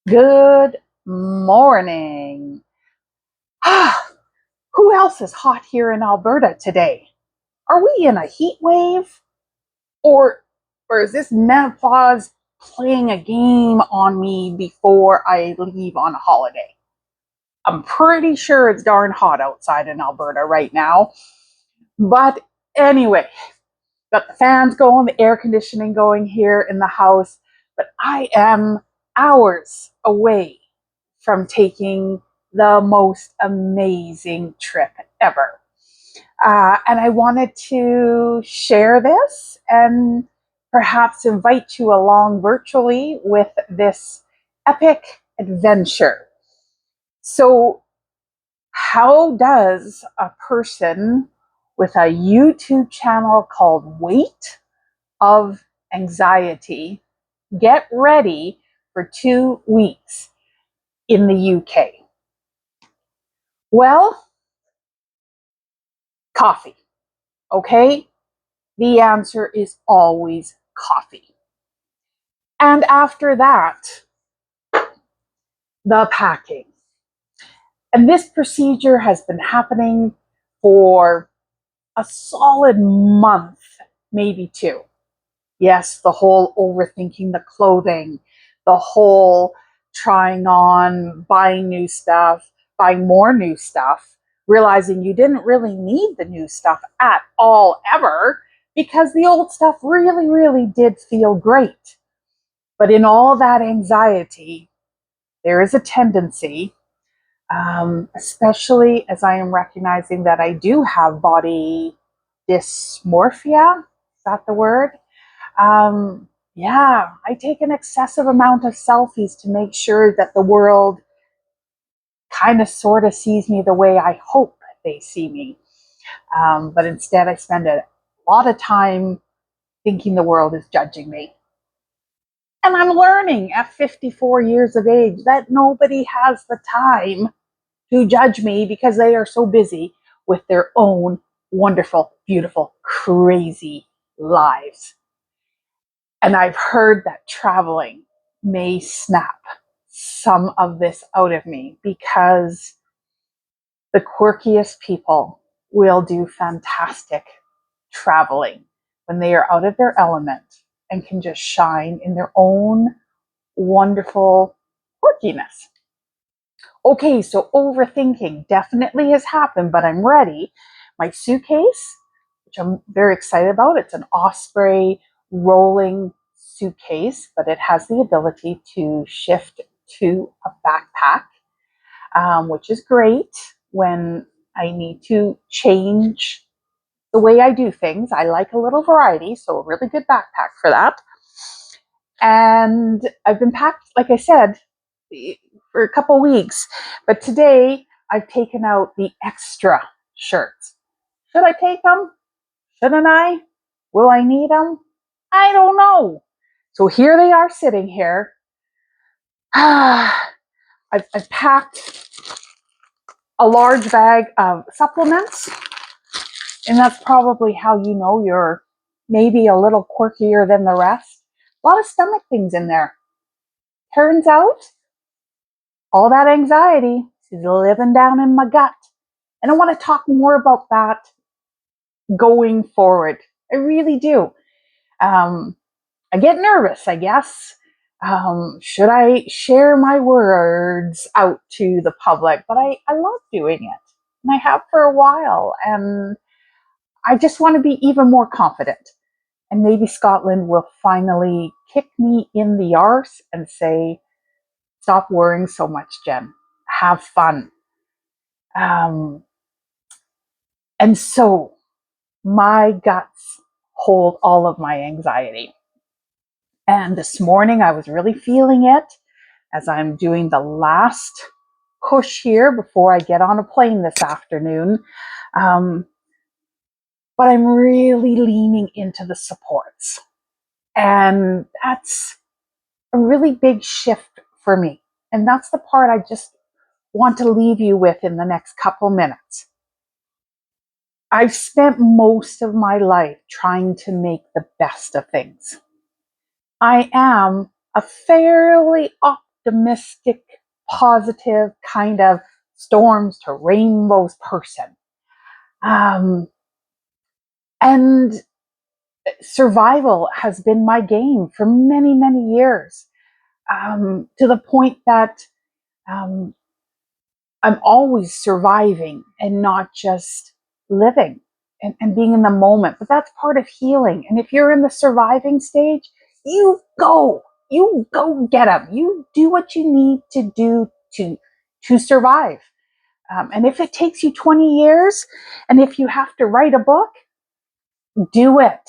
Good morning. Who else is hot here in Alberta today? Are we in a heat wave? Or, or is this menopause playing a game on me before I leave on holiday? I'm pretty sure it's darn hot outside in Alberta right now. But anyway, got the fans going, the air conditioning going here in the house. But I am hours away from taking the most amazing trip ever. And I wanted to share this and perhaps invite you along virtually with this epic adventure. So, how does a person with a YouTube channel called Weight of Anxiety get ready for 2 weeks in the UK? Well, coffee. Okay? The answer is always coffee. And after that, the packing. And this procedure has been happening for a solid month, maybe two. Yes, the whole overthinking the clothing, the whole trying on, buying new stuff, buying more new stuff, realizing you didn't really need the new stuff at all ever because the old stuff really, really did feel great. But in all that anxiety, there is a tendency, especially as I am recognizing that I do have body dysmorphia. Is that the word? Yeah, I take an excessive amount of selfies to make sure that the world kind of sort of sees me the way I hope they see me. But instead, I spend a lot of time thinking the world is judging me. And I'm learning at 54 years of age that nobody has the time to judge me because they are so busy with their own wonderful, beautiful, crazy lives. And I've heard that traveling may snap some of this out of me because the quirkiest people will do fantastic traveling when they are out of their element and can just shine in their own wonderful quirkiness. Okay, so overthinking definitely has happened, but I'm ready. My suitcase, which I'm very excited about, it's an Osprey rolling suitcase, but it has the ability to shift to a backpack, which is great when I need to change the way I do things. I like a little variety, so a really good backpack for that. And I've been packed, like I said, for a couple weeks. But today I've taken out the extra shirts. Should I take them? Shouldn't I? Will I need them? I don't know. So here they are sitting here. I've packed a large bag of supplements, and that's probably how you know you're maybe a little quirkier than the rest. A lot of stomach things in there. Turns out all that anxiety is living down in my gut. And I want to talk more about that going forward. I really do. I get nervous, I guess. Should I share my words out to the public? But I love doing it. And I have for a while. And I just want to be even more confident. And maybe Scotland will finally kick me in the arse and say, stop worrying so much, Jen. Have fun. Um, and so my guts hold all of my anxiety. And this morning I was really feeling it as I'm doing the last push here before I get on a plane this afternoon. Um, but I'm really leaning into the supports. And that's a really big shift for me. And that's the part I just want to leave you with in the next couple minutes. I've spent most of my life trying to make the best of things. I am a fairly optimistic, positive kind of storms to rainbows person. And survival has been my game for many, many years, to the point that um, I'm always surviving and not just living and being in the moment. But that's part of healing. And if you're in the surviving stage, you go get them. You do what you need to do to survive. And if it takes you 20 years, and if you have to write a book, do it.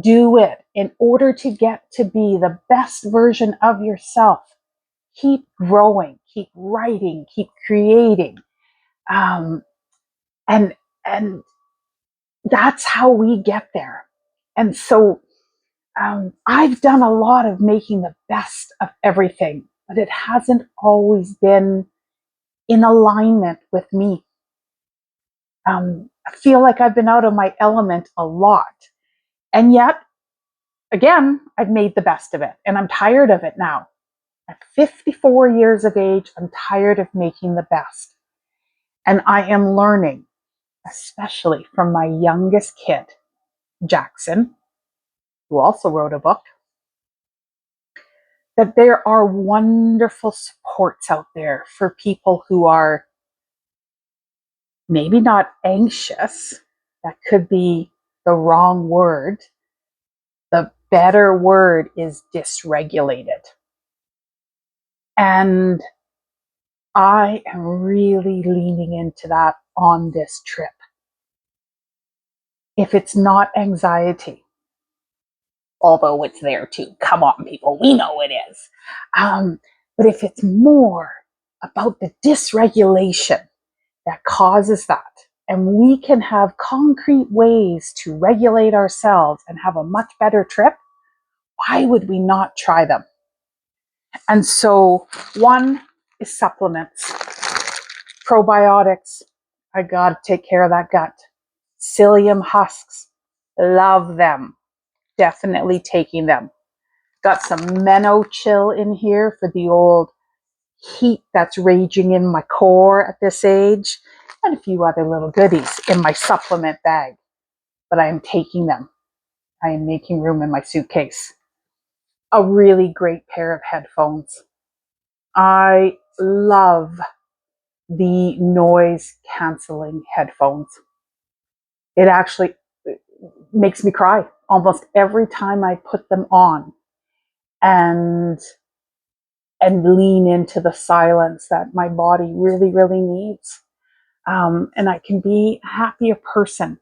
Do it in order to get to be the best version of yourself. Keep growing, keep writing, keep creating. Um, and and that's how we get there. And so I've done a lot of making the best of everything, but it hasn't always been in alignment with me. I feel like I've been out of my element a lot. And yet, again, I've made the best of it. And I'm tired of it now. At 54 years of age, I'm tired of making the best. And I am learning, especially from my youngest kid, Jackson, who also wrote a book, that there are wonderful supports out there for people who are maybe not anxious. That could be the wrong word. The better word is dysregulated. And I am really leaning into that on this trip. If it's not anxiety, although it's there too, come on, people, we know it is. But if it's more about the dysregulation that causes that, and we can have concrete ways to regulate ourselves and have a much better trip, why would we not try them? And so, one is supplements, probiotics. I got to take care of that gut. Psyllium husks, love them. Definitely taking them. Got some Meno Chill in here for the old heat that's raging in my core at this age, and a few other little goodies in my supplement bag. But I am taking them. I am making room in my suitcase. A really great pair of headphones. I love the noise canceling headphones. It actually makes me cry almost every time I put them on and lean into the silence that my body really, really needs. And I can be a happier person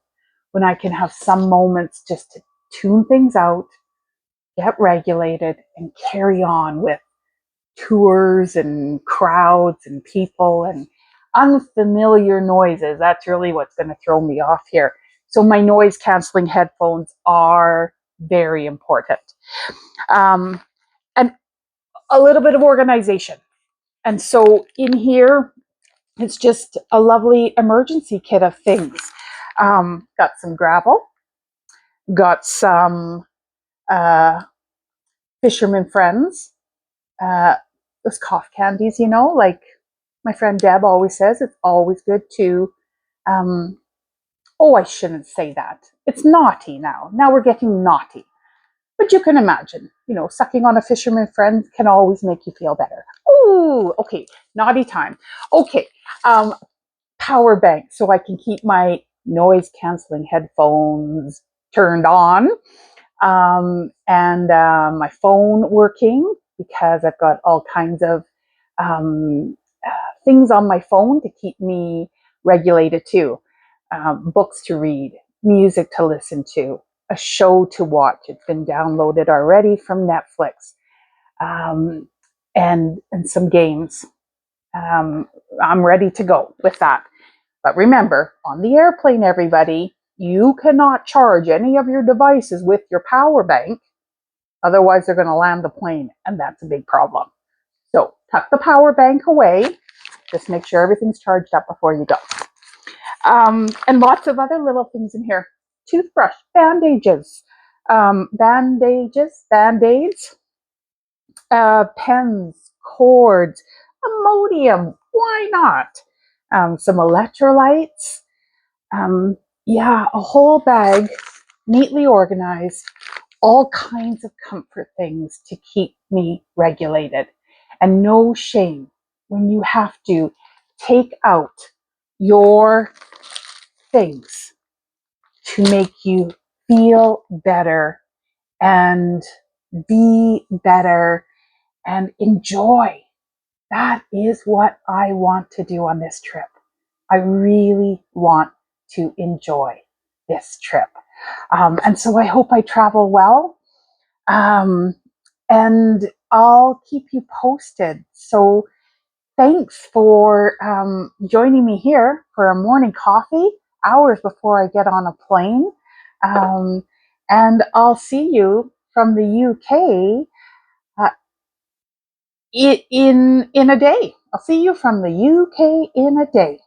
when I can have some moments just to tune things out, get regulated, and carry on with tours and crowds and people and unfamiliar noises. That's really what's going to throw me off here. So my noise canceling headphones are very important. And a little bit of organization. And so in here, it's just a lovely emergency kit of things. Got some gravel, got some fisherman friends, those cough candies, like my friend Deb always says, it's always good to, I shouldn't say that. It's naughty now. Now we're getting naughty. But you can imagine, sucking on a fisherman friend can always make you feel better. Ooh, okay, naughty time. Okay, power bank so I can keep my noise canceling headphones turned on, and my phone working, because I've got all kinds of things on my phone to keep me regulated too. Books to read, music to listen to, a show to watch. It's been downloaded already from Netflix, and some games. I'm ready to go with that. But remember, on the airplane, everybody, you cannot charge any of your devices with your power bank. Otherwise, they're going to land the plane, and that's a big problem. So tuck the power bank away. Just make sure everything's charged up before you go. And lots of other little things in here. Toothbrush, bandages, Band-Aids, pens, cords, Imodium, why not? Some electrolytes. Yeah, a whole bag, neatly organized, all kinds of comfort things to keep me regulated. And no shame when you have to take out your things to make you feel better and be better and enjoy. That is what I want to do on this trip. I really want to enjoy this trip. And so I hope I travel well. Um, and I'll keep you posted. So thanks for joining me here for a morning coffee, hours before I get on a plane. Um, and I'll see you from the UK in a day. I'll see you from the UK in a day.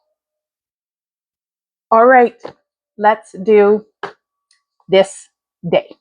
All right, let's do this day.